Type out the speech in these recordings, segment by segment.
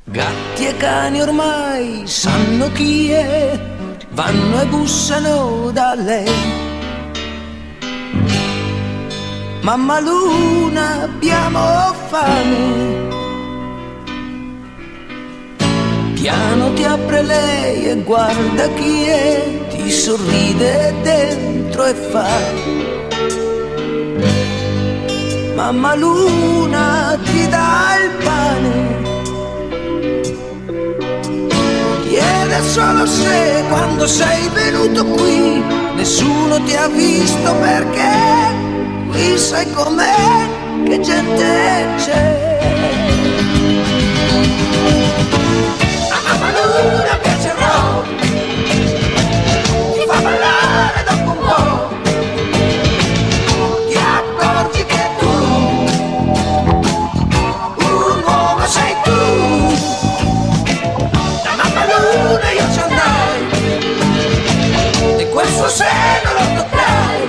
Gatti e cani ormai sanno chi è, vanno e bussano da lei. Mamma Luna, abbiamo fame. Piano ti apre lei e guarda chi è, ti sorride dentro e fa: Mamma Luna ti dà il pane. Chiede solo se quando sei venuto qui nessuno ti ha visto, perché qui sai com'è, che gente c'è. A Mamma Luna piace il rock, ti fa ballare dopo un po'. Ti accorgi che tu, un uomo sei tu. Da Mamma Luna io ci andai e quel suo seno lo toccai,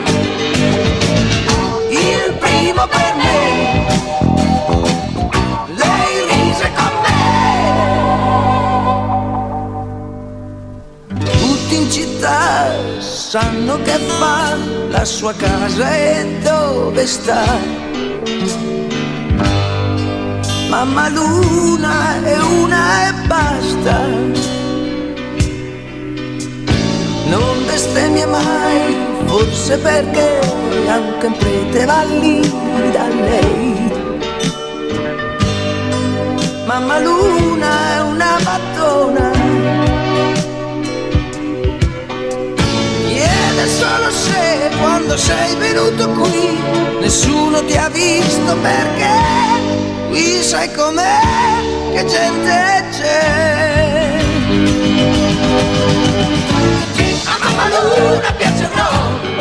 il primo per me. Lei rise con me. Tutti in città sanno che fa, la sua casa e dove sta. Mamma Luna è una e basta. Non bestemmia mai, forse perché anche un prete va lì da lei. Mamma Luna è una mattona, chiede solo se quando sei venuto qui nessuno ti ha visto, perché qui sai com'è, che gente c'è. A Mamma Luna piace il rock,